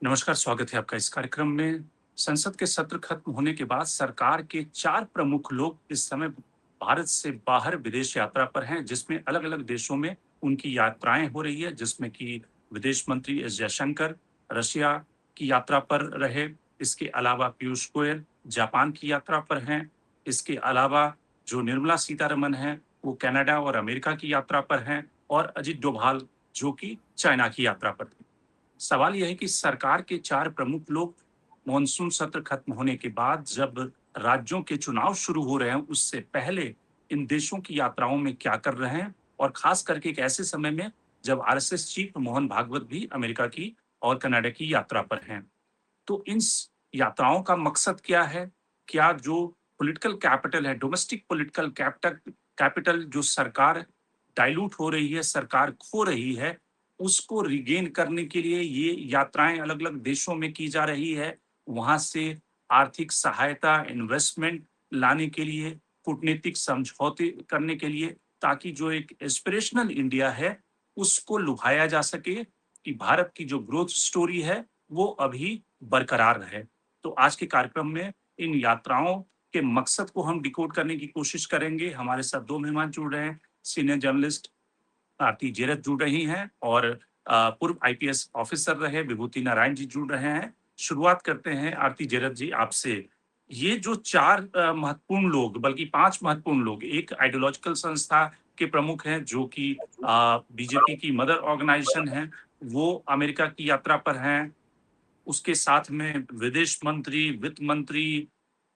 नमस्कार, स्वागत है आपका इस कार्यक्रम में। संसद के सत्र खत्म होने के बाद सरकार के 4 प्रमुख लोग इस समय भारत से बाहर विदेश यात्रा पर हैं, जिसमें अलग-अलग देशों में उनकी यात्राएँ हो रही है, जिसमें कि विदेश मंत्री एस जयशंकर रशिया की यात्रा पर रहे। इसके अलावा पीयूष गोयल जापान की यात्रा पर हैं। इसके अलावा जो निर्मला सीतारमण हैं, वो कनाडा और अमेरिका की यात्रा पर हैं और अजित डोभाल जो कि चाइना की यात्रा पर थे। सवाल यह है कि सरकार के 4 प्रमुख लोग मॉनसून सत्र खत्म होने के बाद जब राज्यों के चुनाव शुरू हो रहे हैं, उससे पहले इन देशों की यात्राओं में क्या कर रहे हैं? और खास करके एक ऐसे समय में जब आरएसएस चीफ मोहन भागवत भी अमेरिका की और कनाडा की यात्रा पर हैं। तो इन यात्राओं का मकसद क्या है? क्या जो पॉलिटिकल कैपिटल है, डोमेस्टिक पॉलिटिकल कैपिटल कैपिटल जो सरकार डाइल्यूट हो रही है, सरकार खो रही है, उसको रिगेन करने के लिए ये यात्राएं अलग-अलग देशों में की जा रही है। वहां से आर्थिक सहायता, इन्वेस्टमेंट लाने के लिए, कूटनीतिक समझौते करने के लिए, ताकि जो एक एस्पिरेशनल इंडिया है, उसको लुभाया जा सके कि भारत की जो ग्रोथ स्टोरी है, वो अभी बरकरार रहे। तो आज के कार्यक्रम में इन यात्राओं के मकसद को हम डिकोड करने की कोशिश करेंगे। हमारे साथ 2 मेहमान जुड़ रहे हैं, सीनियर जर्नलिस्ट आरती जेरथ जुड़ रही हैं और पूर्व आईपीएस ऑफिसर रहे विभूति नारायण जी जुड़ रहे हैं। शुरुआत करते हैं आरती जेरथ जी आपसे। ये जो 4 महत्वपूर्ण लोग बल्कि 5 महत्वपूर्ण लोग, एक आइडियोलॉजिकल संस्था के प्रमुख हैं जो कि बीजेपी की मदर ऑर्गेनाइजेशन है, वो अमेरिका की यात्रा पर हैं। उसके साथ में विदेश मंत्री, वित्त मंत्री,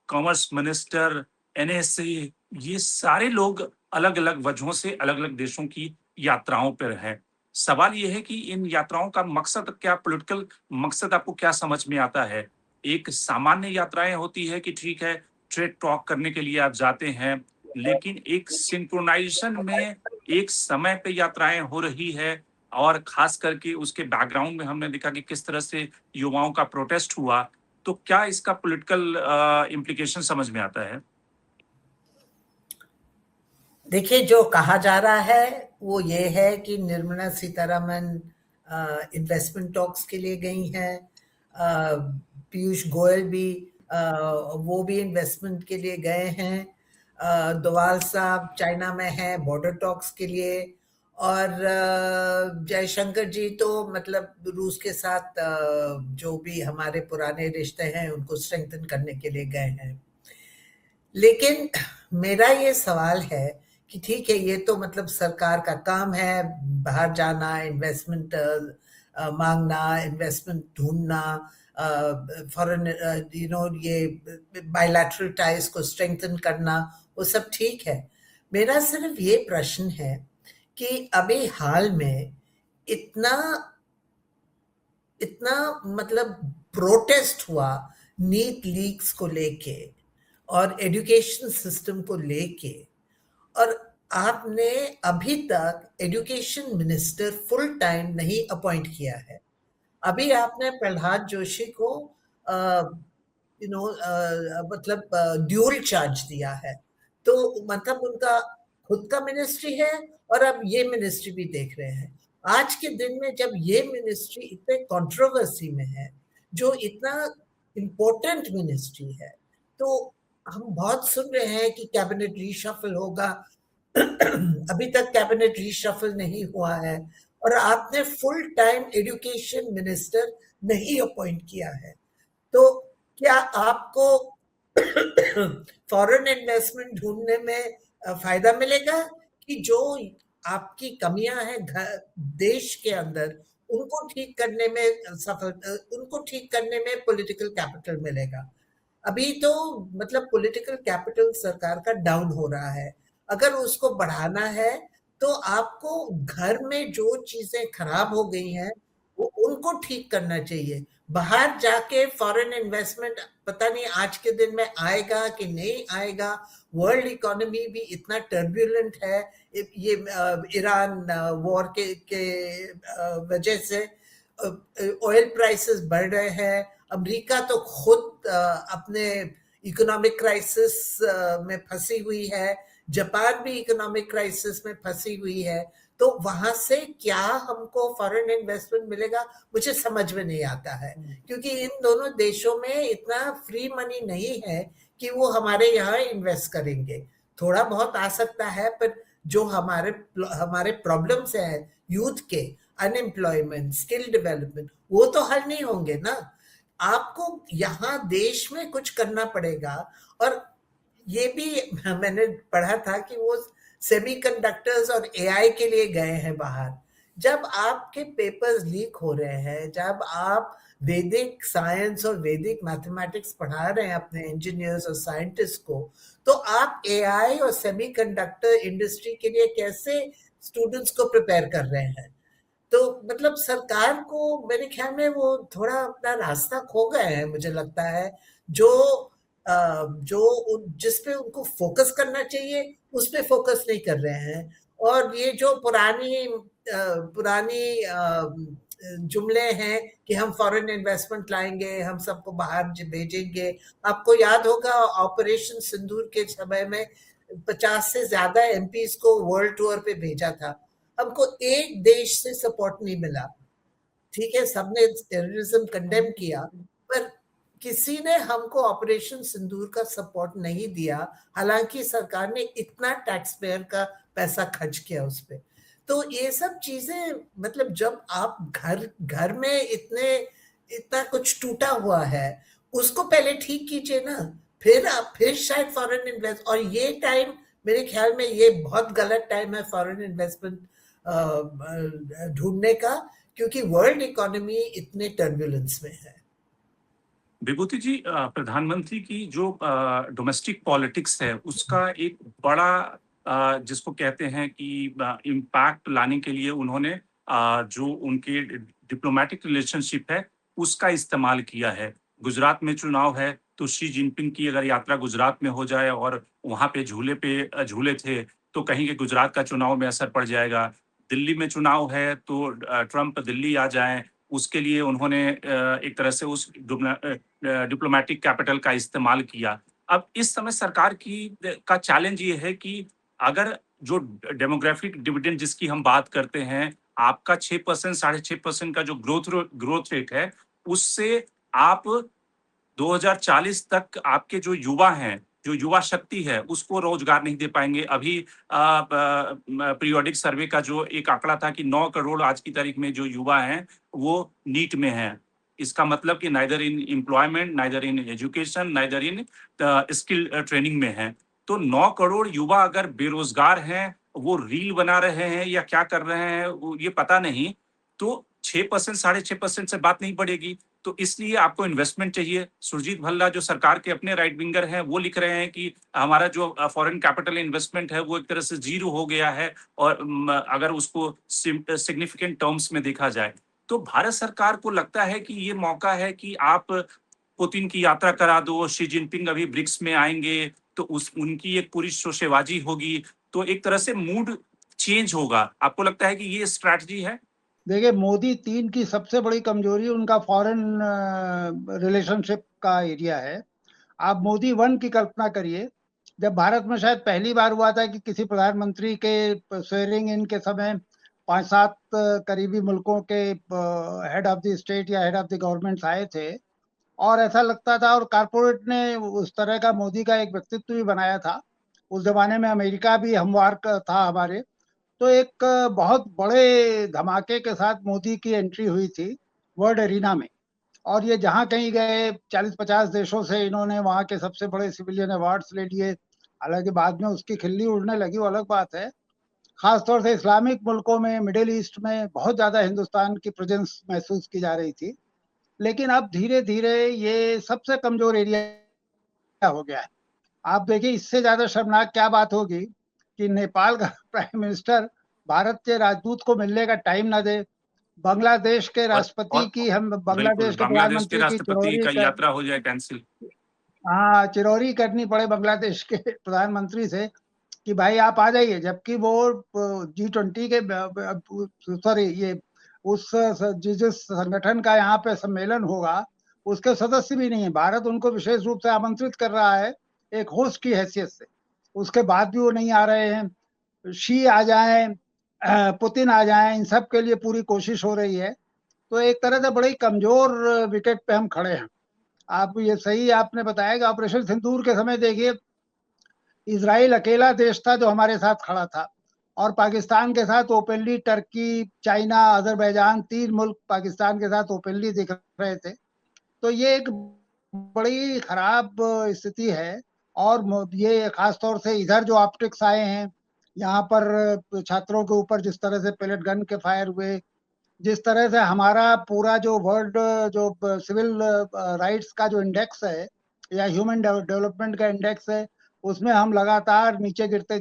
कॉमर्स मिनिस्टर, एनएसए, ये सारे लोग अलग-अलग वजहों से अलग-अलग देशों की यात्राओं पर हैं। सवाल ये है कि इन यात्राओं का मकसद क्या, पॉलिटिकल मकसद आपको क्या समझ में आता है? एक सामान्य यात्राएँ होती है कि ठीक है, ट्रेड टॉक करने के लिए आप जाते हैं, लेकिन एक सिंक्रोनाइज़ेशन में एक समय पे यात्राएँ हो रही है और खास करके उसके बैकग्राउंड में हमने देखा कि किस तरह से युवाओं का प्रोटेस्ट हुआ। तो क्या इसका पॉलिटिकल इम्प्लीकेशन समझ में आता है? देखिए, जो कहा जा रहा है वो ये है कि निर्मला सीतारमन इन्वेस्टमेंट टॉक्स के लिए गई हैं। पीयूष गोयल भी वो भी इन्वेस्टमेंट के लिए गए हैं। डोवाल साहब चाइना में हैं बॉर्डर टॉक्स के लिए। और जयशंकर जी तो मतलब रूस के साथ जो भी हमारे पुराने रिश्ते हैं उनको स्ट्रेंथन करने के लिए गए हैं। लेकिन मेरा ये सवाल है कि ठीक है, ये तो मतलब सरकार का काम है बाहर जाना, इन्वेस्टमेंट मांगना, इन्वेस्टमेंट ढूंढना, फॉरेन ये बायलैटरल टाइज को स्ट्रेंथन करना, वो सब ठीक है। मेरा सिर्फ ये प्रश्न है कि अभी हाल में इतना इतना मतलब प्रोटेस्ट हुआ नीट लीक्स को लेके और एजुकेशन सिस्टम को लेके, और आपने अभी तक एजुकेशन मिनिस्टर फुल टाइम नहीं अपॉइंट किया है। अभी आपने प्रहलाद जोशी को मतलब ड्यूल चार्ज दिया है। तो मतलब उनका खुद का मिनिस्ट्री है और अब ये मिनिस्ट्री भी देख रहे हैं। आज के दिन में जब ये मिनिस्ट्री इतने कंट्रोवर्सी में है, जो इतना इम्पोर्टेंट मिनिस्ट्री है, तो हम बहुत सुन रहे हैं कि कैबिनेट रीशफल होगा। अभी तक कैबिनेट रीशफल नहीं हुआ है और आपने फुल टाइम एजुकेशन मिनिस्टर नहीं अपॉइंट किया है। तो क्या आपको फॉरेन इन्वेस्टमेंट ढूंढने में फायदा मिलेगा कि जो आपकी कमियां हैं देश के अंदर, उनको ठीक करने में उनको ठीक करने में पॉलिटिकल कैपिटल मिलेगा? अभी तो मतलब पॉलिटिकल कैपिटल सरकार का डाउन हो रहा है। अगर उसको बढ़ाना है तो आपको घर में जो चीजें खराब हो गई हैं वो उनको ठीक करना चाहिए। बाहर जाके फॉरेन इन्वेस्टमेंट पता नहीं आज के दिन में आएगा कि नहीं आएगा। वर्ल्ड इकोनॉमी भी इतना टर्बुलेंट है ये ईरान वॉर के वजह से। ऑयल प्राइसेस बढ़ रहे हैं। अमेरिका तो खुद अपने इकोनॉमिक क्राइसिस में फंसी हुई है। जापान भी इकोनॉमिक क्राइसिस में फंसी हुई है। तो वहां से क्या हमको फॉरेन इन्वेस्टमेंट मिलेगा, मुझे समझ में नहीं आता है, क्योंकि इन दोनों देशों में इतना फ्री मनी नहीं है कि वो हमारे यहाँ इन्वेस्ट करेंगे। थोड़ा बहुत आ सकता है, पर जो हमारे हमारे प्रॉब्लम्स हैं यूथ के, अनएम्प्लॉयमेंट, स्किल डेवलपमेंट, वो तो हल नहीं होंगे ना। आपको यहाँ देश में कुछ करना पड़ेगा। और ये भी मैंने पढ़ा था कि वो सेमीकंडक्टर्स और एआई के लिए गए हैं बाहर। जब आपके पेपर्स लीक हो रहे हैं, जब आप वैदिक साइंस और वैदिक मैथमेटिक्स पढ़ा रहे हैं अपने इंजीनियर्स और साइंटिस्ट को, तो आप एआई और सेमीकंडक्टर इंडस्ट्री के लिए कैसे स्टूडेंट्स को प्रिपेयर कर रहे हैं? तो मतलब सरकार को मेरे ख्याल में वो थोड़ा अपना रास्ता खो गए हैं, मुझे लगता है। जो जिस पे उनको फोकस करना चाहिए उस पे फोकस नहीं कर रहे हैं। और ये जो पुरानी जुमले हैं कि हम फॉरेन इन्वेस्टमेंट लाएंगे, हम सबको बाहर भेजेंगे। आपको याद होगा ऑपरेशन सिंदूर के समय में 50 से ज्यादा एमपीज को वर्ल्ड टूर पे भेजा था। हमको एक देश से सपोर्ट नहीं मिला। ठीक है, सबने टेररिज्म कंडेम किया, पर किसी ने हमको ऑपरेशन सिंदूर का सपोर्ट नहीं दिया, हालांकि सरकार ने इतना टैक्स पेयर का पैसा खर्च किया उस पर। तो ये सब चीजें, मतलब जब आप घर घर में इतना कुछ टूटा हुआ है, उसको पहले ठीक कीजिए ना, फिर शायद फॉरेन इन्वेस्ट। और ये टाइम, मेरे ख्याल में ये बहुत गलत टाइम है फॉरेन इन्वेस्टमेंट ढूंढने का, क्योंकि वर्ल्ड इकोनॉमी इतने टर्बुलेंस में है। विभूति जी, प्रधानमंत्री की जो डोमेस्टिक पॉलिटिक्स है उसका एक बड़ा जिसको कहते हैं कि इम्पैक्ट लाने के लिए उन्होंने जो उनके डिप्लोमेटिक रिलेशनशिप है उसका इस्तेमाल किया है। गुजरात में चुनाव है तो शी जिनपिंग की अगर यात्रा गुजरात में हो जाए और वहां पे झूले थे तो कहीं के गुजरात का चुनाव में असर पड़ जाएगा। दिल्ली में चुनाव है तो ट्रंप दिल्ली आ जाए, उसके लिए उन्होंने एक तरह से उस डिप्लोमेटिक कैपिटल का इस्तेमाल किया। अब इस समय सरकार का चैलेंज ये है कि अगर जो डेमोग्राफिक डिविडेंड जिसकी हम बात करते हैं, आपका 6% 6.5% का जो ग्रोथ रेट है, उससे आप 2040 तक आपके जो युवा हैं, जो युवा शक्ति है, उसको रोजगार नहीं दे पाएंगे। अभी पीरियोडिक सर्वे का जो एक आंकड़ा था कि 9 करोड़ आज की तारीख में जो युवा हैं, वो नीट में हैं। इसका मतलब कि neither in employment, neither in education, neither in skill training में हैं। तो 9 करोड़ युवा अगर बेरोजगार हैं, वो रील बना रहे हैं या क्या कर रहे हैं, ये पता नहीं। तो 6% 6.5% से बात नहीं बढ़ेगी। तो इसलिए आपको इन्वेस्टमेंट चाहिए। सुरजीत भल्ला जो सरकार के अपने राइट विंगर हैं, वो लिख रहे हैं कि हमारा जो फॉरेन कैपिटल इन्वेस्टमेंट है वो एक तरह से जीरो हो गया है, और अगर उसको सिग्निफिकेंट टर्म्स में देखा जाए तो भारत सरकार को लगता है कि ये मौका है कि आप पुतिन की यात्रा करा दो, शी जिनपिंग अभी ब्रिक्स में आएंगे तो उनकी एक पूरी शोशेबाजी होगी, तो एक तरह से मूड चेंज होगा। आपको लगता है कि ये स्ट्रैटेजी है? देखिए, मोदी 3 की सबसे बड़ी कमजोरी उनका फॉरेन रिलेशनशिप का एरिया है। आप मोदी 1 की कल्पना करिए, जब भारत में शायद पहली बार हुआ था कि किसी प्रधानमंत्री के स्वेरिंग इन के समय 5-7 करीबी मुल्कों के हेड ऑफ द स्टेट या हेड ऑफ द गवर्नमेंट आए थे, और ऐसा लगता था, और कारपोरेट ने उस तरह का मोदी का एक व्यक्तित्व भी बनाया था। उस जमाने में अमेरिका भी हमवार था हमारे, तो एक बहुत बड़े धमाके के साथ मोदी की एंट्री हुई थी वर्ल्ड एरिना में। और ये जहां कहीं गए 40-50 देशों से इन्होंने वहां के सबसे बड़े सिविलियन अवार्ड्स ले लिए। हालांकि बाद में उसकी खिल्ली उड़ने लगी, वो अलग बात है। खासतौर से इस्लामिक मुल्कों में, मिडिल ईस्ट में बहुत ज्यादा हिंदुस्तान की प्रेजेंस महसूस की जा रही थी। लेकिन अब धीरे धीरे ये सबसे कमजोर एरिया हो गया है। आप देखिए, इससे ज्यादा शर्मनाक क्या बात होगी कि नेपाल का प्राइम मिनिस्टर भारत के राजदूत को मिलने का टाइम ना दे, बांग्लादेश के राष्ट्रपति की, हम बांग्लादेश के बांग्लादेश के प्रधानमंत्री की राष्ट्रपति का यात्रा हो जाए कैंसिल। हाँ, चिरौरी करनी पड़े बांग्लादेश के प्रधानमंत्री से कि भाई आप आ जाइए, जबकि वो G20 के सॉरी ये उस जिस संगठन का यहाँ पे सम्मेलन होगा उसके सदस्य भी नहीं है। भारत उनको विशेष रूप से आमंत्रित कर रहा है एक होस्ट की हैसियत से, उसके बाद भी वो नहीं आ रहे हैं। शी आ जाए, पुतिन आ जाएं, इन सब के लिए पूरी कोशिश हो रही है। तो एक तरह से बड़ी कमजोर विकेट पे हम खड़े हैं। आप ये सही आपने बताया कि ऑपरेशन सिंदूर के समय देखिए, इजराइल अकेला देश था जो हमारे साथ खड़ा था, और पाकिस्तान के साथ ओपनली टर्की, चाइना, अजरबैजान, 3 मुल्क पाकिस्तान के साथ ओपनली दिख रहे थे। तो ये एक बड़ी खराब स्थिति है। और ये खास तौर से इधर जो ऑप्टिक्स आए हैं, यहाँ पर छात्रों के ऊपर जिस तरह से पेलेट गन के फायर हुए, जिस तरह से हमारा पूरा जो वर्ल्ड जो सिविल राइट्स का जो इंडेक्स है या ह्यूमन डेवलपमेंट का इंडेक्स है, उसमें हम लगातार नीचे गिरते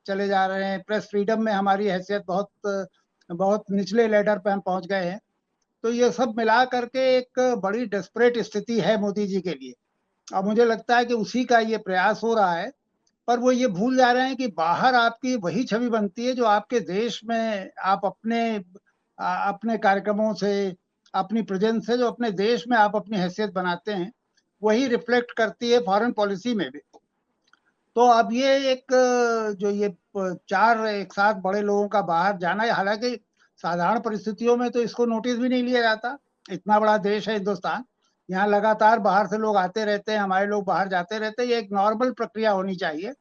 चले जा रहे हैं। प्रेस फ्रीडम में हमारी हैसियत बहुत बहुत निचले लेडर पे हम पहुंच गए हैं। तो ये सब मिला करके एक बड़ी डेस्परेट स्थिति है मोदी जी के लिए। अब मुझे लगता है कि उसी का ये प्रयास हो रहा है, पर वो ये भूल जा रहे हैं कि बाहर आपकी वही छवि बनती है जो आपके देश में आप अपने कार्यक्रमों से, अपनी प्रेजेंस से, जो अपने देश में आप अपनी हैसियत बनाते हैं, वही रिफ्लेक्ट करती है फॉरेन पॉलिसी में भी। तो अब ये एक जो ये 4 एक साथ बड़े लोगों का बाहर जाना है, हालांकि साधारण परिस्थितियों में तो इसको नोटिस भी नहीं लिया जाता। इतना बड़ा देश है हिंदुस्तान, यहाँ लगातार बाहर से लोग आते रहते हैं, हमारे लोग बाहर जाते रहते हैं, ये एक नॉर्मल प्रक्रिया होनी चाहिए।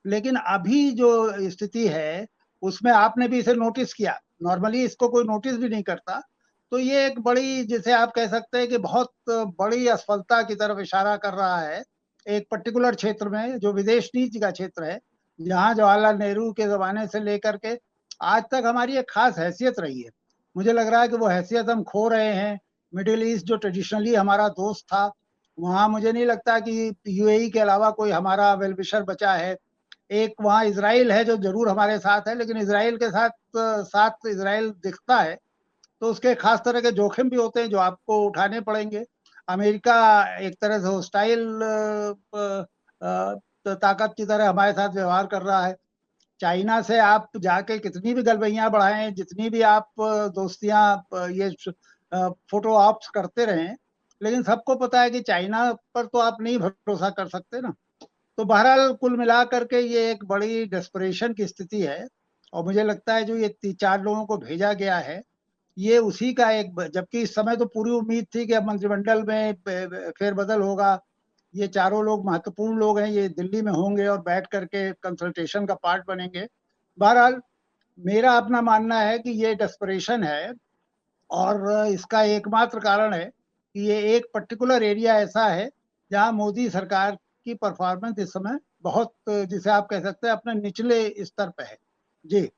लेकिन अभी जो स्थिति है उसमें आपने भी इसे नोटिस किया, नॉर्मली इसको कोई नोटिस भी नहीं करता। तो ये एक बड़ी, जैसे आप कह सकते हैं कि बहुत बड़ी असफलता की तरफ इशारा कर रहा है एक पर्टिकुलर क्षेत्र में, जो विदेश नीति का क्षेत्र है, जहां जवाहरलाल नेहरू के जमाने से लेकर के आज तक हमारी एक खास हैसियत रही है। मुझे लग रहा है कि वो हैसियत हम खो रहे हैं। मिडिल ईस्ट जो ट्रेडिशनली हमारा दोस्त था, वहां मुझे नहीं लगता कि यूएई के अलावा कोई हमारा वेलविशर बचा है। एक वहाँ इसराइल है जो जरूर हमारे साथ है, लेकिन इसराइल के साथ साथ इसराइल दिखता है तो उसके खास तरह के जोखिम भी होते हैं जो आपको उठाने पड़ेंगे। अमेरिका एक तरह से होस्टाइल ताकत की तरह हमारे साथ व्यवहार कर रहा है। चाइना से आप जाके कितनी भी गलबैयां बढ़ाएं, जितनी भी आप दोस्तियां ये फोटो ऑप्स करते रहें, लेकिन सबको पता है कि चाइना पर तो आप नहीं भरोसा कर सकते ना। तो बहरहाल कुल मिला करके ये एक बड़ी डेस्परेशन की स्थिति है। और मुझे लगता है जो ये 4 लोगों को भेजा गया है, ये उसी का एक, जबकि इस समय तो पूरी उम्मीद थी कि अब मंत्रिमंडल में फेरबदल होगा, ये चारों लोग महत्वपूर्ण लोग हैं, ये दिल्ली में होंगे और बैठ करके कंसल्टेशन का पार्ट बनेंगे। बहरहाल मेरा अपना मानना है कि ये डेस्परेशन है, और इसका एकमात्र कारण है कि ये एक पर्टिकुलर एरिया ऐसा है जहां मोदी सरकार की परफॉर्मेंस इस समय बहुत, जिसे आप कह सकते हैं, अपने निचले स्तर पे है। जी।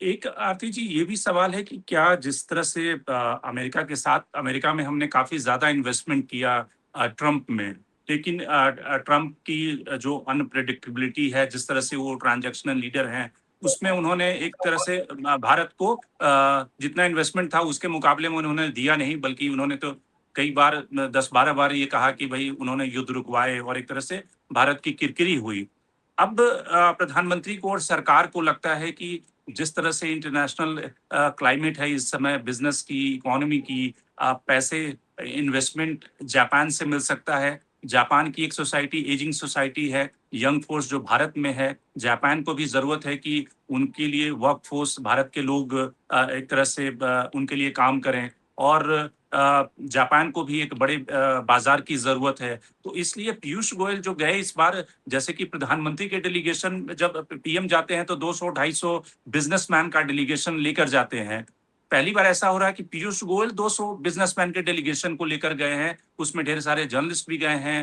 एक आरती जी, ये भी सवाल है कि क्या जिस तरह से अमेरिका के साथ, अमेरिका में हमने काफी ज्यादा इन्वेस्टमेंट किया ट्रम्प में, लेकिन ट्रम्प की जो अनप्रेडिक्टेबिलिटी है, जिस तरह से वो ट्रांजैक्शनल लीडर हैं, उसमें उन्होंने एक तरह से भारत को जितना इन्वेस्टमेंट था उसके मुकाबले में उन्होंने दिया नहीं, बल्कि उन्होंने तो कई बार 10-12 बार ये कहा कि भाई उन्होंने युद्ध रुकवाए और एक तरह से भारत की किरकिरी हुई। अब प्रधानमंत्री को और सरकार को लगता है कि जिस तरह से इंटरनेशनल क्लाइमेट है इस समय, बिजनेस की, इकोनॉमी की, पैसे, इन्वेस्टमेंट जापान से मिल सकता है। जापान की एक सोसाइटी एजिंग सोसाइटी है, यंग फोर्स जो भारत में है, जापान को भी जरूरत है कि उनके लिए वर्क फोर्स, भारत के लोग एक तरह से उनके लिए काम करें, और जापान को भी एक बड़े बाजार की जरूरत है। तो इसलिए पीयूष गोयल जो गए इस बार, जैसे कि प्रधानमंत्री के डेलीगेशन, जब पीएम जाते हैं तो 200-250 बिजनेसमैन का डेलीगेशन लेकर जाते हैं। पहली बार ऐसा हो रहा है कि पीयूष गोयल 200 बिजनेसमैन के डेलीगेशन को लेकर गए हैं, उसमें ढेर सारे जर्नलिस्ट भी गए हैं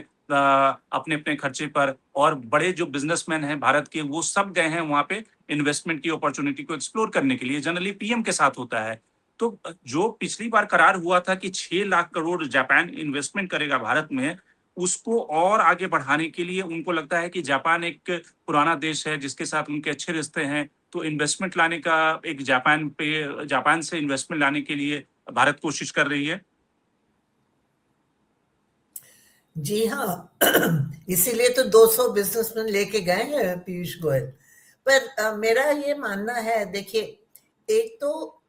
अपने अपने खर्चे पर, और बड़े जो बिजनेसमैन हैं भारत के वो सब गए हैं वहां पे इन्वेस्टमेंट की अपॉर्चुनिटी को एक्सप्लोर करने के लिए। जनरली पीएम के साथ होता है। तो जो पिछली बार करार हुआ था कि 6 लाख करोड़ जापान इन्वेस्टमेंट करेगा भारत में, उसको और आगे बढ़ाने के लिए उनको लगता है कि जापान एक पुराना देश है जिसके साथ उनके अच्छे रिश्ते हैं, तो इन्वेस्टमेंट लाने का एक जापान से इन्वेस्टमेंट लाने के लिए भारत कोशिश कर रही है। जी हाँ। इसीलिए तो 200 बिजनेसमैन लेके गए हैं पीयूष गोयल। पर मेरा ये मानना है, देखिए, एक तो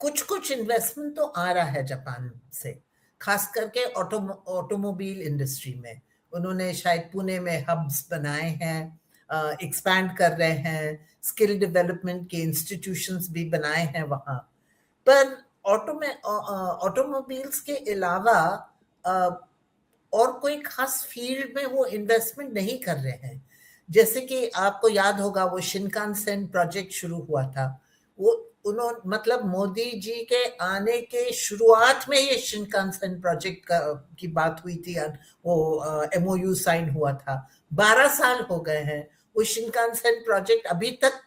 कुछ कुछ इन्वेस्टमेंट तो आ रहा है जापान से, खास करके ऑटोमोबाइल इंडस्ट्री में। उन्होंने शायद पुणे में हब्स बनाए हैं, एक्सपैंड कर रहे हैं, स्किल डेवलपमेंट के इंस्टीट्यूशंस भी बनाए हैं वहाँ। पर ऑटोमोबाइल्स के अलावा और कोई खास फील्ड में वो इन्वेस्टमेंट नहीं कर रहे हैं। जैसे कि आपको याद होगा वो शिनकानसेन प्रोजेक्ट शुरू हुआ था, वो उन्होंने मतलब मोदी जी के आने के शुरुआत में ये शिनकानसेन प्रोजेक्ट की बात हुई थी, वो एमओयू साइन हुआ था। 12 साल हो गए हैं, वो शिनकानसेन प्रोजेक्ट अभी तक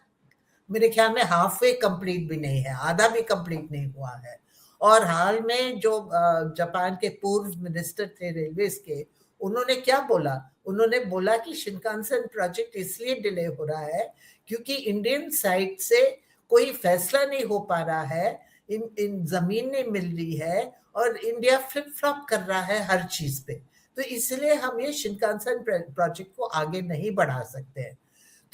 मेरे ख्याल में हाफ वे कंप्लीट भी नहीं है, आधा भी कंप्लीट नहीं हुआ है। और हाल में जो जापान के पूर्व मिनिस्टर थे रेलवेज के, उन्होंने क्या बोला, उन्होंने बोला कि शिनकानसेन प्रोजेक्ट इसलिए डिले हो रहा है क्योंकि इंडियन साइड से कोई फैसला नहीं हो पा रहा है, इन जमीन नहीं मिल रही है और इंडिया फ्लिप फ्लॉप कर रहा है हर चीज पे, तो इसलिए हम ये शिनकानसेन प्रोजेक्ट को आगे नहीं बढ़ा सकते हैं।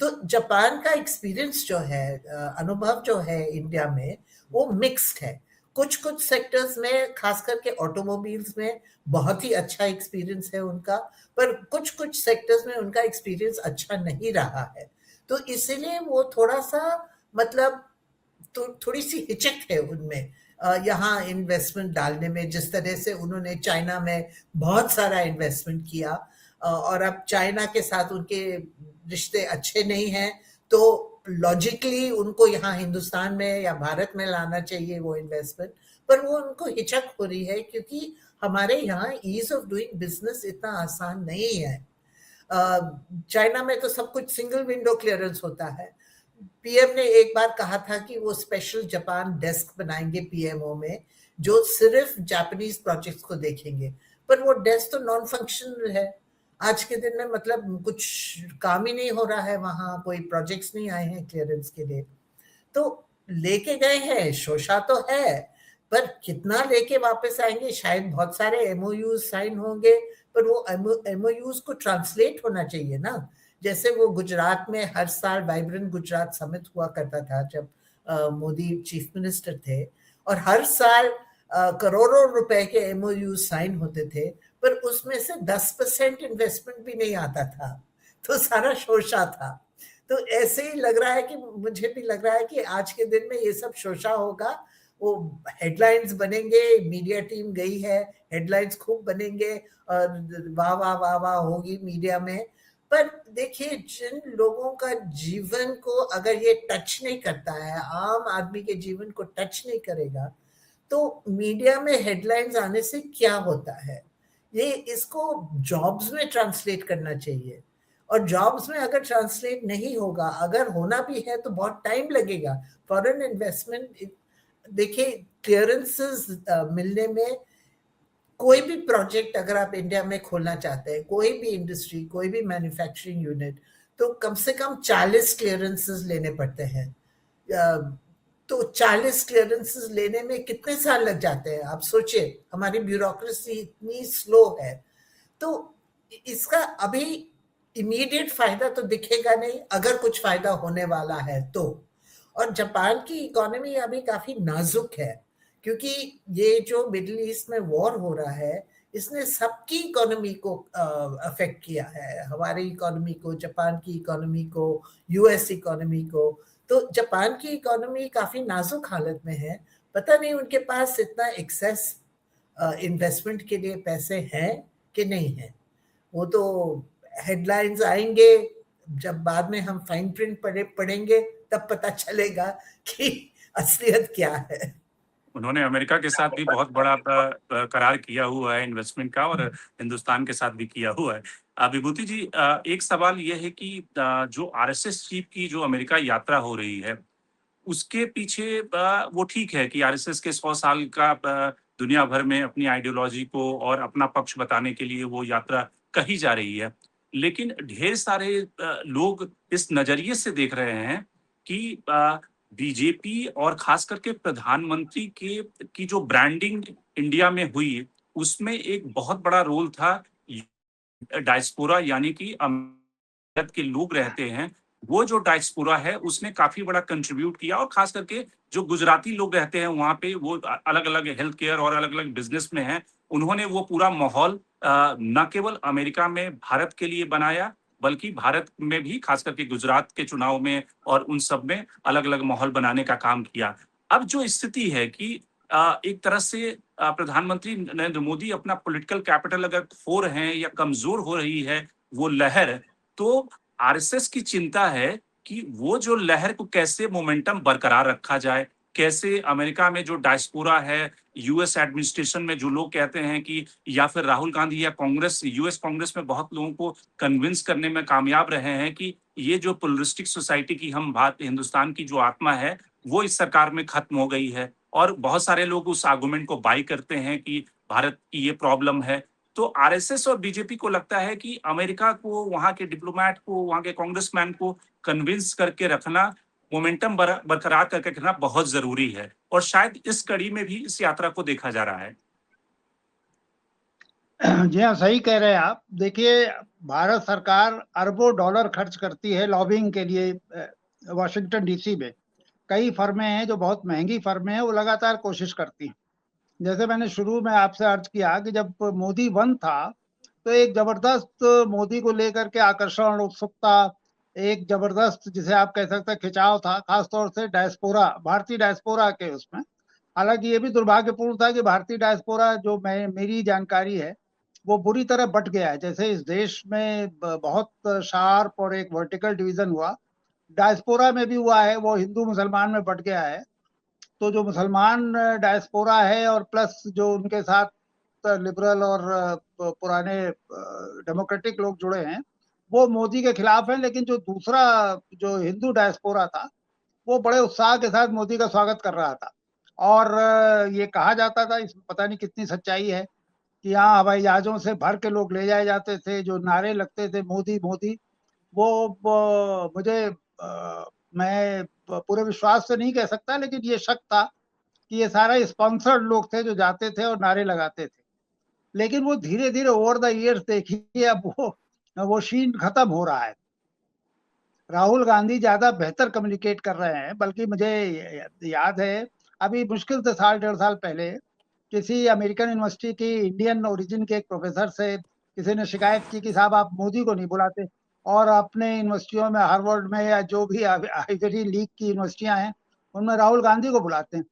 तो जापान का एक्सपीरियंस जो है, अनुभव जो है इंडिया में, वो मिक्स्ड है। कुछ कुछ सेक्टर्स में, खास करके ऑटोमोबाइल्स में बहुत ही अच्छा एक्सपीरियंस है उनका, पर कुछ कुछ सेक्टर्स में उनका एक्सपीरियंस अच्छा नहीं रहा है। तो इसलिए वो थोड़ा सा मतलब तो थोड़ी सी हिचक है उनमें यहाँ इन्वेस्टमेंट डालने में, जिस तरह से उन्होंने चाइना में बहुत सारा इन्वेस्टमेंट किया और अब चाइना के साथ उनके रिश्ते अच्छे नहीं हैं, तो लॉजिकली उनको यहाँ हिंदुस्तान में या भारत में लाना चाहिए वो इन्वेस्टमेंट, पर वो उनको हिचक हो रही है क्योंकि हमारे यहाँ ईज ऑफ डूइंग बिजनेस इतना आसान नहीं है। चाइना में तो सब कुछ सिंगल विंडो क्लियरेंस होता है। पीएम ने एक बार कहा था कि वो स्पेशल जापान डेस्क बनाएंगे पीएमओ में, जो सिर्फ जापानीज प्रोजेक्ट्स को देखेंगे, पर वो डेस्क तो नॉन फंक्शनल है। आज के दिन में मतलब कुछ काम ही नहीं हो रहा है वहां, कोई प्रोजेक्ट्स नहीं आए हैं क्लियरेंस के लिए। तो लेके गए हैं, शोषा तो है, पर कितना लेके वापस आएंगे? शायद बहुत सारे एमओयू साइन होंगे, पर वो एमओयूज को ट्रांसलेट होना चाहिए ना। जैसे वो गुजरात में हर साल वाइब्रेंट गुजरात समिट हुआ करता था जब मोदी चीफ मिनिस्टर थे, और हर साल करोड़ों रुपए के एमओयू साइन होते थे, पर उसमें से 10% इन्वेस्टमेंट भी नहीं आता था, तो सारा शोषा था। तो ऐसे ही लग रहा है कि मुझे भी लग रहा है कि आज के दिन में ये सब शोषा होगा, वो हेडलाइंस बनेंगे, मीडिया टीम गई है, हेडलाइंस खूब बनेंगे और वाह वाह वाह वाह होगी मीडिया में। पर देखिए, जिन लोगों का जीवन को अगर ये टच नहीं करता है, आम आदमी के जीवन को टच नहीं करेगा, तो मीडिया में हेडलाइंस आने से क्या होता है? ये इसको जॉब्स में ट्रांसलेट करना चाहिए, और जॉब्स में अगर ट्रांसलेट नहीं होगा, अगर होना भी है तो बहुत टाइम लगेगा। फॉरेन इन्वेस्टमेंट, देखिए क्लियरेंसेस मिलने में, कोई भी प्रोजेक्ट अगर आप इंडिया में खोलना चाहते हैं, कोई भी इंडस्ट्री, कोई भी मैन्युफैक्चरिंग यूनिट, तो कम से कम 40 क्लियरेंसेस लेने पड़ते हैं। तो 40 क्लियरेंसेस लेने में कितने साल लग जाते हैं? आप सोचिए, हमारी ब्यूरोक्रेसी इतनी स्लो है। तो इसका अभी इमीडिएट फायदा तो दिखेगा नहीं, अगर कुछ फायदा होने वाला है तो। और जापान की इकोनॉमी अभी काफी नाजुक है, क्योंकि ये जो मिडिल ईस्ट में वॉर हो रहा है, इसने सबकी इकोनॉमी को अफेक्ट किया है, हमारी इकोनॉमी को, जापान की इकोनॉमी को, यूएस इकोनॉमी को। तो जापान की इकोनॉमी काफी नाजुक हालत में है। पता नहीं उनके पास इतना एक्सेस इन्वेस्टमेंट के लिए पैसे हैं कि नहीं है। वो तो हेडलाइंस आएंगे, जब बाद में हम फाइन प्रिंट पढ़ेंगे तब पता चलेगा कि असलियत क्या है। उन्होंने अमेरिका के साथ भी बहुत बड़ा करार किया हुआ है इन्वेस्टमेंट का, और हिंदुस्तान के साथ भी किया हुआ है। विभूति जी, एक सवाल ये है कि जो आरएसएस चीफ की जो अमेरिका यात्रा हो रही है, उसके पीछे वो ठीक है कि आरएसएस के 100 साल का दुनिया भर में अपनी आइडियोलॉजी को और अपना पक्ष बताने के लिए वो यात्रा कही जा रही है, लेकिन ढेर सारे लोग इस नजरिए से देख रहे हैं कि बीजेपी और खास करके प्रधानमंत्री की जो ब्रांडिंग इंडिया में हुई, उसमें एक बहुत बड़ा रोल था डायस्पोरा, यानी कि भारत के लोग रहते हैं, वो जो डायस्पोरा है उसने काफी बड़ा कंट्रीब्यूट किया। और खास करके जो गुजराती लोग रहते हैं वहां पे, वो अलग अलग हेल्थ केयर और अलग अलग बिजनेस में हैं, उन्होंने वो पूरा माहौल न केवल अमेरिका में भारत के लिए बनाया, बल्कि भारत में भी खास करके गुजरात के चुनाव में और उन सब में अलग-अलग माहौल बनाने का काम किया। अब जो स्थिति है कि एक तरह से प्रधानमंत्री नरेंद्र मोदी अपना पॉलिटिकल कैपिटल अगर खो रहे हैं या कमज़ोर हो रही है वो लहर, तो आरएसएस की चिंता है कि वो जो लहर को कैसे मोमेंटम बरकरार रखा जाए, कैसे अमेरिका में जो डायस्पोरा है, यूएस एडमिनिस्ट्रेशन में जो लोग कहते हैं कि या फिर राहुल गांधी या कांग्रेस यूएस कांग्रेस में बहुत लोगों को कन्विंस करने में कामयाब रहे हैं कि ये जो प्लुरलिस्टिक सोसाइटी की हम बात हिंदुस्तान की जो आत्मा है, वो इस सरकार में खत्म हो गई है। और बहुत सारे लोग उस आर्गुमेंट को बाय करते हैं कि भारत की ये प्रॉब्लम है। तो आरएसएस और बीजेपी को लगता है कि अमेरिका को, वहाँ के डिप्लोमैट को, वहाँ के कांग्रेसमैन को कन्विंस करके रखना, मोमेंटम बरकरार करके रखना बहुत ज़रूरी है और शायद इस कड़ी में भी इस यात्रा को देखा जा रहा है। जी हाँ, सही कह रहे हैं आप। देखिए, भारत सरकार अरबों डॉलर खर्च करती है लॉबिंग के लिए वाशिंगटन डीसी में। कई फर्में हैं जो बहुत महंगी फर्में हैं, वो लगातार कोशिश करती हैं। जैसे मैंने शुरू में आपसे अर्ज किया कि जब मोदी वन था, तो एक जबरदस्त मोदी को लेकर के आकर्षण, उत्सुकता, एक जबरदस्त जिसे आप कह सकते हैं खिंचाव था, खासतौर से डायस्पोरा, भारतीय डायस्पोरा के उसमें। हालांकि ये भी दुर्भाग्यपूर्ण था कि भारतीय डायस्पोरा, जो मेरी जानकारी है, वो बुरी तरह बट गया है। जैसे इस देश में बहुत शार्प और एक वर्टिकल डिवीजन हुआ, डायस्पोरा में भी हुआ है, वो हिंदू मुसलमान में बट गया है। तो जो मुसलमान डायस्पोरा है और प्लस जो उनके साथ लिबरल और पुराने डेमोक्रेटिक लोग जुड़े हैं, वो मोदी के खिलाफ है। लेकिन जो दूसरा, जो हिंदू डायस्पोरा था, वो बड़े उत्साह के साथ मोदी का स्वागत कर रहा था। और ये कहा जाता था, इसमें पता नहीं कितनी सच्चाई है, कि यहाँ हवाई जहाजों से भर के लोग ले जाए जाते थे, जो नारे लगते थे मोदी मोदी, वो मुझे मैं पूरे विश्वास से नहीं कह सकता, लेकिन ये शक था कि ये सारे स्पॉन्सर्ड लोग थे जो जाते थे और नारे लगाते थे। लेकिन वो धीरे धीरे ओवर द ईयर्स देखिए, अब वो शीन खत्म हो रहा है। राहुल गांधी ज्यादा बेहतर कम्युनिकेट कर रहे हैं। बल्कि मुझे याद है, अभी मुश्किल से साल डेढ़ साल पहले किसी अमेरिकन यूनिवर्सिटी की इंडियन ओरिजिन के एक प्रोफेसर से किसी ने शिकायत की कि साहब, आप मोदी को नहीं बुलाते और अपने यूनिवर्सिटियों में, हार्वर्ड में या जो भी आइवरी लीग की यूनिवर्सिटियां हैं, उनमें राहुल गांधी को बुलाते हैं।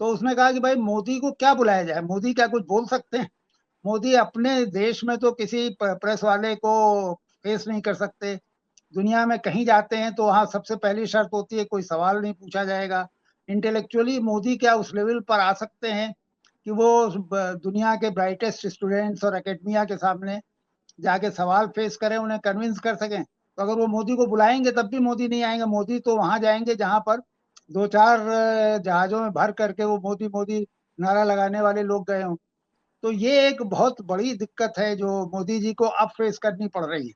तो उसने कहा कि भाई, मोदी को क्या बुलाया जाए, मोदी क्या कुछ बोल सकते हैं? मोदी अपने देश में तो किसी प्रेस वाले को फेस नहीं कर सकते। दुनिया में कहीं जाते हैं तो वहां सबसे पहली शर्त होती है कोई सवाल नहीं पूछा जाएगा। इंटेलेक्चुअली मोदी क्या उस लेवल पर आ सकते हैं कि वो दुनिया के ब्राइटेस्ट स्टूडेंट्स और एकेडमिया के सामने जाके सवाल फेस करें, उन्हें कन्विंस कर सकें? तो अगर वो मोदी को बुलाएंगे तब भी मोदी नहीं आएंगे। मोदी तो वहां जाएंगे जहां पर दो चार जहाजों में भर करके वो मोदी मोदी नारा लगाने वाले लोग गए हों। तो ये एक बहुत बड़ी दिक्कत है जो मोदी जी को अब फेस करनी पड़ रही है।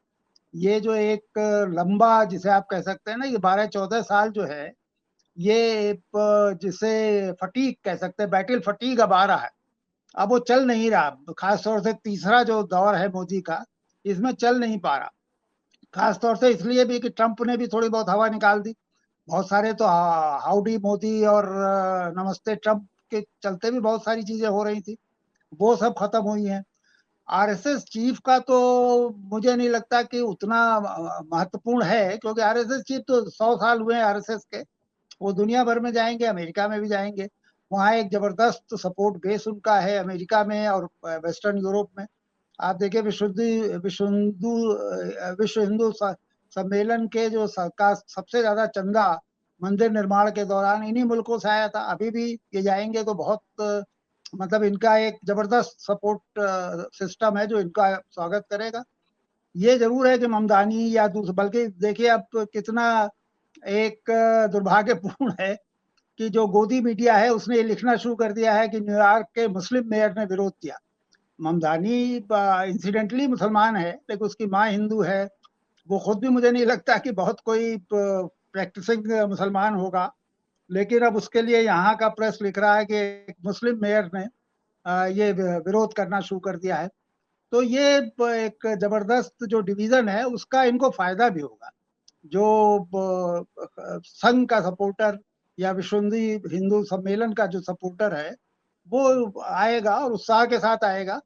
ये जो एक लंबा, जिसे आप कह सकते हैं ना, ये 12-14 साल जो है, ये जिसे फटीग कह सकते हैं, बैटल फटीग अब आ रहा है। अब वो चल नहीं रहा। खासतौर से तीसरा जो दौर है मोदी का, इसमें चल नहीं पा रहा। खासतौर से इसलिए भी कि ट्रंप ने भी थोड़ी बहुत हवा निकाल दी। बहुत सारे तो हाउडी मोदी और नमस्ते ट्रंप के चलते भी बहुत सारी चीजें हो रही थी, वो सब खत्म हुई हैं। आरएसएस चीफ का तो मुझे नहीं लगता कि उतना महत्वपूर्ण है, क्योंकि आरएसएस चीफ तो 100 साल हुए हैं आरएसएस के। वो दुनिया भर में जाएंगे, अमेरिका में भी जाएंगे। वहाँ एक जबरदस्त सपोर्ट बेस उनका है अमेरिका में और वेस्टर्न यूरोप में। आप देखिए, विश्व हिंदू सम्मेलन के जो का सबसे ज्यादा चंदा मंदिर निर्माण के दौरान इन्हीं मुल्कों से आया था। अभी भी ये जाएंगे तो बहुत मतलब इनका एक जबरदस्त सपोर्ट सिस्टम है जो इनका स्वागत करेगा। ये जरूर है कि ममदानी या दूसरे, बल्कि देखिए अब कितना एक दुर्भाग्यपूर्ण है कि जो गोदी मीडिया है उसने ये लिखना शुरू कर दिया है कि न्यूयॉर्क के मुस्लिम मेयर ने विरोध किया। ममदानी इंसिडेंटली मुसलमान है, लेकिन उसकी माँ हिंदू है। वो खुद भी मुझे नहीं लगता कि बहुत कोई प्रैक्टिसिंग मुसलमान होगा। लेकिन अब उसके लिए यहाँ का प्रेस लिख रहा है कि एक मुस्लिम मेयर ने ये विरोध करना शुरू कर दिया है। तो ये एक जबरदस्त जो डिवीजन है उसका इनको फायदा भी होगा। जो संघ का सपोर्टर या विश्व हिंदू सम्मेलन का जो सपोर्टर है, वो आएगा और उत्साह के साथ आएगा।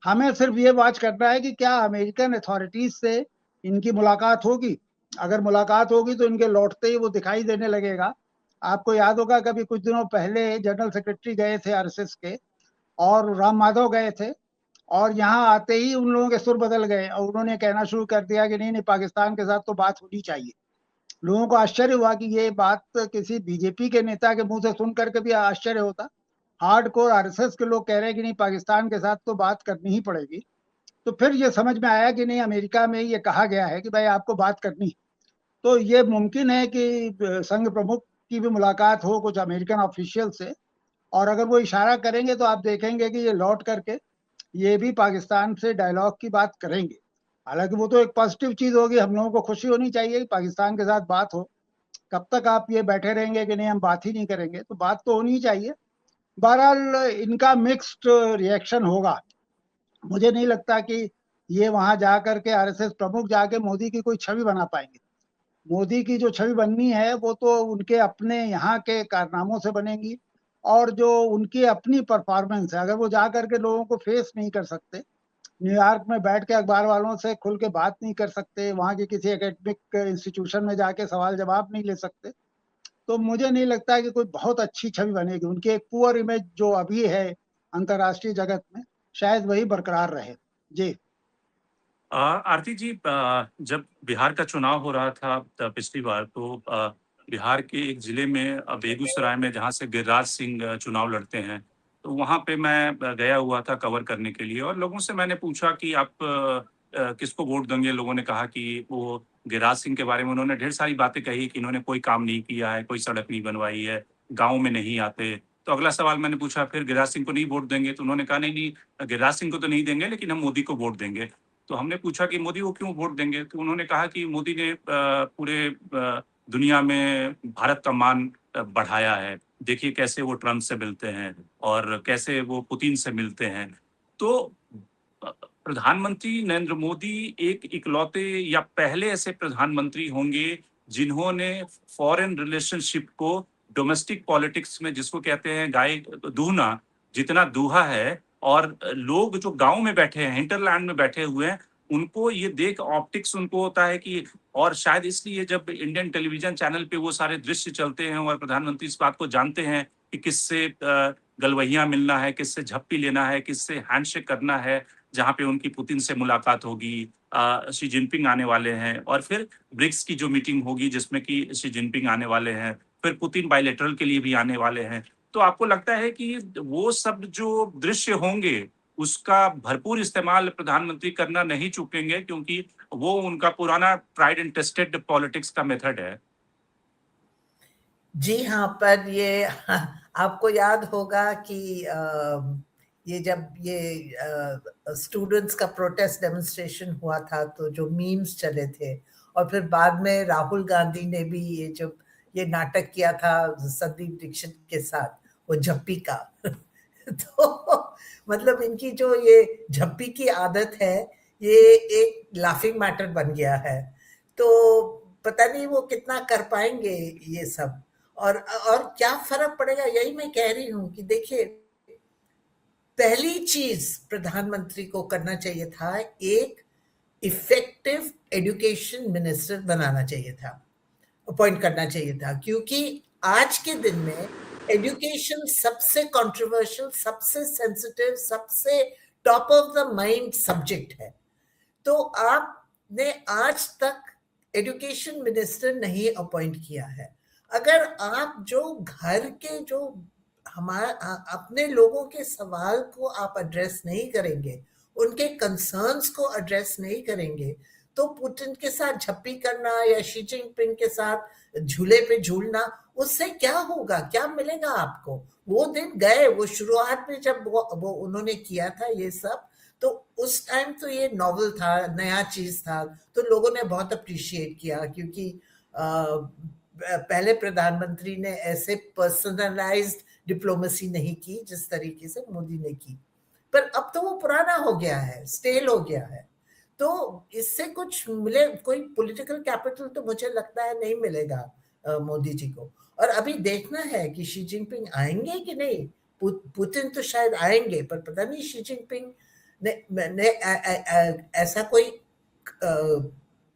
हमें सिर्फ ये वॉच करना है कि क्या अमेरिकन अथॉरिटीज से इनकी मुलाकात होगी। अगर मुलाकात होगी तो इनके लौटते ही वो दिखाई देने लगेगा। आपको याद होगा कभी कुछ दिनों पहले जनरल सेक्रेटरी गए थे आरएसएस के और राम माधव गए थे, और यहाँ आते ही उन लोगों के सुर बदल गए और उन्होंने कहना शुरू कर दिया कि नहीं नहीं, पाकिस्तान के साथ तो बात होनी चाहिए। लोगों को आश्चर्य हुआ कि ये बात किसी बीजेपी के नेता के मुंह से सुन करके भी आश्चर्य होता। हार्डकोर आरएसएस के लोग कह रहे हैं कि नहीं, पाकिस्तान के साथ तो बात करनी ही पड़ेगी। तो फिर ये समझ में आया कि नहीं, अमेरिका में ये कहा गया है कि भाई आपको बात करनी। तो ये मुमकिन है कि संघ प्रमुख की भी मुलाकात हो कुछ अमेरिकन ऑफिशियल से, और अगर वो इशारा करेंगे तो आप देखेंगे कि ये लौट करके ये भी पाकिस्तान से डायलॉग की बात करेंगे। हालांकि वो तो एक पॉजिटिव चीज होगी, हम लोगों को खुशी होनी चाहिए कि पाकिस्तान के साथ बात हो। कब तक आप ये बैठे रहेंगे कि नहीं हम बात ही नहीं करेंगे, तो बात तो होनी ही चाहिए। बहरहाल इनका मिक्स्ड रिएक्शन होगा। मुझे नहीं लगता कि ये वहां जा करके आरएसएस प्रमुख जाके मोदी की कोई छवि बना पाएंगे। मोदी की जो छवि बननी है वो तो उनके अपने यहाँ के कारनामों से बनेगी, और जो उनकी अपनी परफॉर्मेंस है, अगर वो जा करके लोगों को फेस नहीं कर सकते, न्यूयॉर्क में बैठ के अखबार वालों से खुल के बात नहीं कर सकते, वहां के किसी एकेडमिक इंस्टीट्यूशन में जाके सवाल जवाब नहीं ले सकते, तो मुझे नहीं लगता है कि कोई बहुत अच्छी छवि बनेगी। उनकी एक पुअर इमेज जो अभी है अंतर्राष्ट्रीय जगत में, शायद वही बरकरार रहे। जी। आरती जी, जब बिहार का चुनाव हो रहा था पिछली बार, तो बिहार के एक जिले में, बेगूसराय में, जहाँ से गिरिराज सिंह चुनाव लड़ते हैं, तो वहाँ पे मैं गया हुआ था कवर करने के लिए, और लोगों से मैंने पूछा कि आप किसको वोट देंगे। लोगों ने कहा कि वो गिरिराज सिंह के बारे में उन्होंने ढेर सारी बातें कही कि इन्होंने कोई काम नहीं किया है, कोई सड़क नहीं बनवाई है, गाँव में नहीं आते। तो अगला सवाल मैंने पूछा, फिर गिरिराज सिंह को नहीं वोट देंगे? तो उन्होंने कहा, नहीं नहीं, गिरिराज सिंह को तो नहीं देंगे, लेकिन हम मोदी को वोट देंगे। तो हमने पूछा कि मोदी को क्यों वोट देंगे? तो उन्होंने कहा कि मोदी ने पूरे दुनिया में भारत का मान बढ़ाया है। देखिए कैसे वो ट्रम्प से मिलते हैं और कैसे वो पुतिन से मिलते हैं। तो प्रधानमंत्री नरेंद्र मोदी एक इकलौते या पहले ऐसे प्रधानमंत्री होंगे जिन्होंने फॉरेन रिलेशनशिप को डोमेस्टिक पॉलिटिक्स में, जिसको कहते हैं गाय दूहना, जितना दूहा है, और लोग जो गांव में बैठे हैं, हिंटरलैंड में बैठे हुए हैं, उनको ये देख ऑप्टिक्स उनको होता है कि, और शायद इसलिए जब इंडियन टेलीविजन चैनल पे वो सारे दृश्य चलते हैं और प्रधानमंत्री इस बात को जानते हैं कि किससे गलवहिया मिलना है, किससे झप्पी लेना है, किससे हैंडशेक करना है, जहाँ पे उनकी पुतिन से मुलाकात होगी, शी जिनपिंग आने वाले हैं, और फिर ब्रिक्स की जो मीटिंग होगी जिसमें कि शी जिनपिंग आने वाले हैं, फिर पुतिन बायलैटरल के लिए भी आने वाले हैं। तो आपको लगता है कि वो सब जो दृश्य होंगे उसका भरपूर इस्तेमाल प्रधानमंत्री करना नहीं चूकेंगे, क्योंकि वो उनका पुराना ट्राइड एंड टेस्टेड पॉलिटिक्स का मेथड है? जी हाँ, पर ये आपको याद होगा कि ये जब ये स्टूडेंट्स का प्रोटेस्ट डेमोन्स्ट्रेशन हुआ था, तो जो मीम्स चले थे, और फिर बाद में राहुल गांधी ने भी ये जब ये नाटक किया था संदीप दीक्षित के साथ, वो झप्पी का तो मतलब इनकी जो ये झप्पी की आदत है, ये एक लाफिंग मैटर बन गया है। तो पता नहीं वो कितना कर पाएंगे ये सब, और क्या फर्क पड़ेगा, यही मैं कह रही हूँ कि देखिए, पहली चीज प्रधानमंत्री को करना चाहिए था, एक इफेक्टिव एजुकेशन मिनिस्टर बनाना चाहिए था, अपॉइंट करना चाहिए था, क्योंकि आज के दिन में एजुकेशन सबसे कंट्रोवर्शियल, सबसे सेंसिटिव, सबसे top of the mind subject है। तो आपने आज तक एजुकेशन मिनिस्टर नहीं अपॉइंट किया है। अगर आप जो घर के जो अपने लोगों के सवाल को आप एड्रेस नहीं करेंगे, उनके कंसर्न्स को एड्रेस नहीं करेंगे, तो पुतिन के साथ झप्पी करना या शी जिनपिंग के साथ झूले पे झूलना, उससे क्या होगा, क्या मिलेगा आपको? वो दिन गए, वो शुरुआत में जब वो उन्होंने किया था ये सब, तो उस टाइम तो ये नॉवल था, नया चीज था, तो लोगों ने बहुत अप्रिशिएट किया, क्योंकि पहले प्रधानमंत्री ने ऐसे पर्सनलाइज्ड डिप्लोमेसी नहीं की जिस तरीके से मोदी ने की। पर अब तो वो पुराना हो गया है, स्टेल हो गया है, तो इससे कुछ मिले, कोई पॉलिटिकल कैपिटल तो मुझे लगता है नहीं मिलेगा मोदी जी को। और अभी देखना है कि शी जिनपिंग आएंगे कि नहीं। पुतिन तो शायद आएंगे, पर पता नहीं शी जिनपिंग ने ऐसा कोई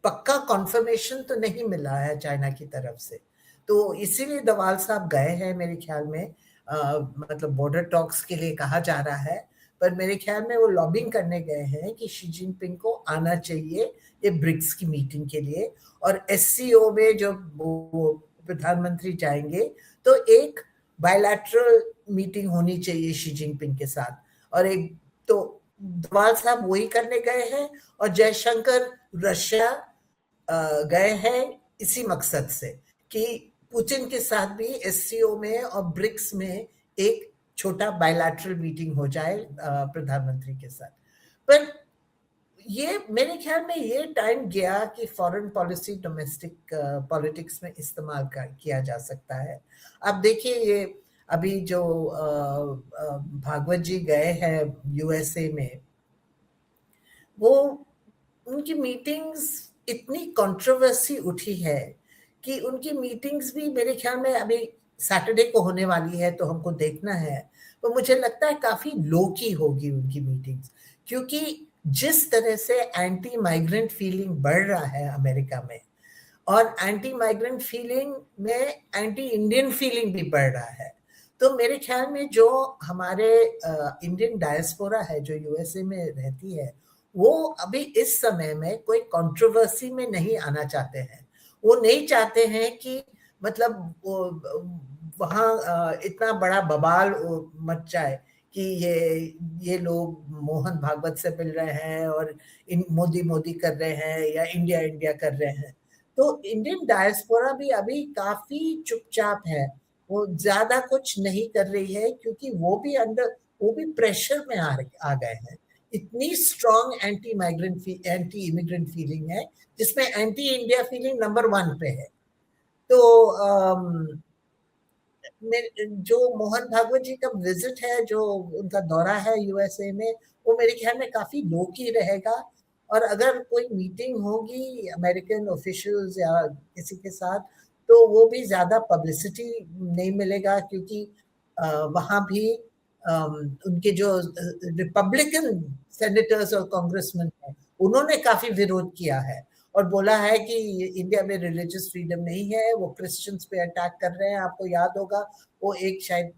पक्का कॉन्फर्मेशन तो नहीं मिला है चाइना की तरफ से। तो इसीलिए डोवाल साहब गए हैं मेरे ख्याल में, मतलब बॉर्डर टॉक्स के लिए कहा जा रहा है, पर मेरे ख्याल में वो लॉबिंग करने गए हैं कि शी जिनपिंग को आना चाहिए ये ब्रिक्स की मीटिंग के लिए, और एससीओ में जब वो प्रधानमंत्री जाएंगे तो एक बायलैटरल मीटिंग होनी चाहिए शी जिनपिंग के साथ। और एक तो डोवाल साहब वही करने गए हैं, और जयशंकर रशिया गए हैं इसी मकसद से कि पुतिन के साथ भी एससीओ में और ब्रिक्स में एक छोटा बायलैटरल मीटिंग हो जाए प्रधानमंत्री के साथ। पर ये मेरे ख्याल में ये टाइम गया कि फॉरेन पॉलिसी डोमेस्टिक पॉलिटिक्स में इस्तेमाल किया जा सकता है। अब देखिए ये अभी जो भागवत जी गए हैं यूएसए में, वो उनकी मीटिंग्स इतनी कंट्रोवर्सी उठी है कि उनकी मीटिंग्स भी मेरे ख्याल में अभी सैटरडे को होने वाली है तो हमको देखना है, तो मुझे लगता है काफी लो की होगी उनकी मीटिंग्स, क्योंकि जिस तरह से एंटी माइग्रेंट फीलिंग बढ़ रहा है अमेरिका में, और एंटी माइग्रेंट फीलिंग में एंटी इंडियन फीलिंग भी बढ़ रहा है, तो मेरे ख्याल में जो हमारे इंडियन डायस्पोरा है जो यूएसए में रहती है, वो अभी इस समय में कोई कंट्रोवर्सी में नहीं आना चाहते हैं। वो नहीं चाहते हैं कि मतलब वहाँ इतना बड़ा बवाल मच जाए कि ये लोग मोहन भागवत से मिल रहे हैं और मोदी मोदी कर रहे हैं या इंडिया इंडिया कर रहे हैं। तो इंडियन डायस्पोरा भी अभी काफी चुपचाप है, वो ज्यादा कुछ नहीं कर रही है, क्योंकि वो भी प्रेशर में आ गए हैं। इतनी strong anti migrant anti immigrant feeling है, जिसमें एंटी इंडिया फीलिंग नंबर 1 पे है। तो जो मोहन भागवत जी का विजिट है, जो उनका दौरा है यूएसए में, वो मेरे ख्याल में काफी लो की रहेगा। और अगर कोई मीटिंग होगी अमेरिकन ऑफिशियल्स या किसी के साथ, तो वो भी ज्यादा पब्लिसिटी नहीं मिलेगा, क्योंकि वहां भी उनके जो रिपब्लिकन सेनेटर्स और कांग्रेसमैन हैं, उन्होंने काफी विरोध किया है और बोला है कि इंडिया में रिलीजियस फ्रीडम नहीं है, वो क्रिश्चियंस पे अटैक कर रहे हैं। आपको याद होगा वो एक शायद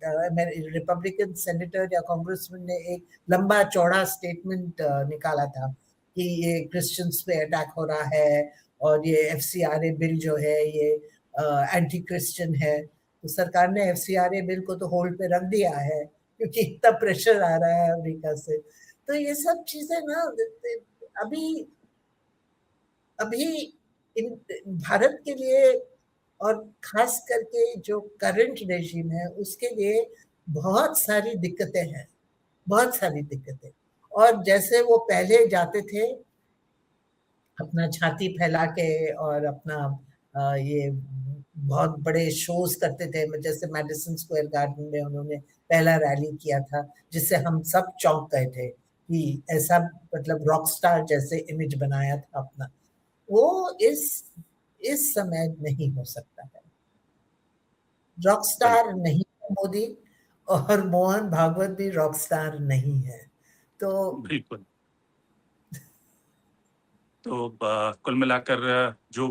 रिपब्लिकन सेनेटर या कांग्रेसमैन ने एक लंबा चौड़ा स्टेटमेंट निकाला था कि ये क्रिश्चियंस पे अटैक हो रहा है और ये एफसीआरए बिल जो है ये एंटी क्रिश्चियन है। तो सरकार ने एफसीआरए बिल को तो होल्ड पे रख दिया है, क्योंकि इतना प्रेशर आ रहा है अमेरिका से। तो ये सब चीजें ना अभी भारत के लिए, और खास करके जो करंट रेजिम है उसके लिए बहुत सारी दिक्कतें हैं, बहुत सारी दिक्कतें। और जैसे वो पहले जाते थे अपना छाती फैला के और अपना ये बहुत बड़े शोज करते थे, जैसे मैडिसन स्क्वायर गार्डन में उन्होंने पहला रैली किया था, जिससे हम सब चौंक गए थे कि ऐसा मतलब रॉक स्टार जैसे इमेज बनाया था अपना। वो इस समय नहीं हो सकता है। रॉक स्टार नहीं है मोदी, और मोहन भागवत भी रॉक स्टार नहीं है। तो बिल्कुल। तो कुल मिलाकर जो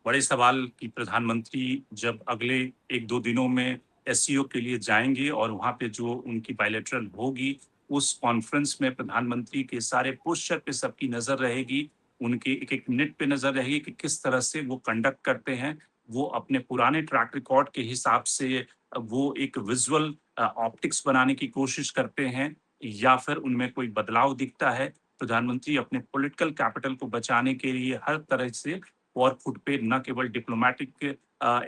बड़े सवाल कि प्रधानमंत्री जब अगले 1-2 दिनों में एससीओ के लिए जाएंगे और वहां पे जो उनकी बायलैटरल होगी, उस कॉन्फ्रेंस में प्रधानमंत्री के सारे पोस्चर पे सबकी नजर रहेगी, उनके एक मिनट पे नजर रहेगी कि किस तरह से वो कंडक्ट करते हैं। वो अपने पुराने ट्रैक रिकॉर्ड के हिसाब से वो एक विजुअल ऑप्टिक्स बनाने की कोशिश करते हैं, या फिर उनमें कोई बदलाव दिखता है। प्रधानमंत्री अपने पॉलिटिकल कैपिटल को बचाने के लिए हर तरह से वॉर फुट पे, न केवल डिप्लोमेटिक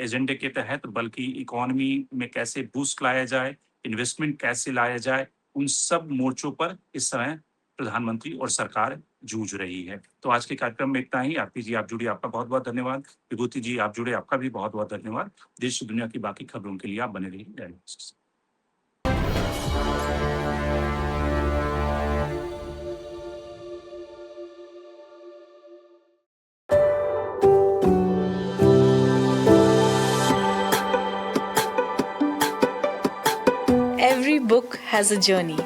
एजेंडे के तहत, बल्कि इकोनॉमी में कैसे बूस्ट लाया जाए, इन्वेस्टमेंट कैसे लाया जाए, उन सब मोर्चों पर इस समय प्रधानमंत्री और सरकार जूझ रही है। तो आज के कार्यक्रम में इतना ही। आरती जी आप जुड़े, आपका बहुत बहुत धन्यवाद। विभूति जी आप जुड़े, आपका भी बहुत बहुत धन्यवाद। देश दुनिया की बाकी खबरों के लिए आप बने रहिए। Every book has a journey,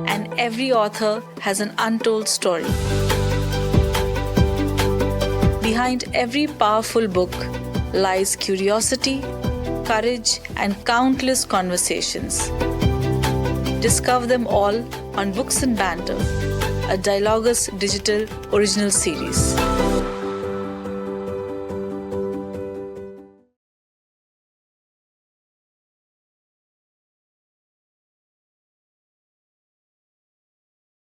and every author has an untold story. Behind every powerful book lies curiosity, courage, and countless conversations. Discover them all on Books and Banter, a Dialogus Digital original series.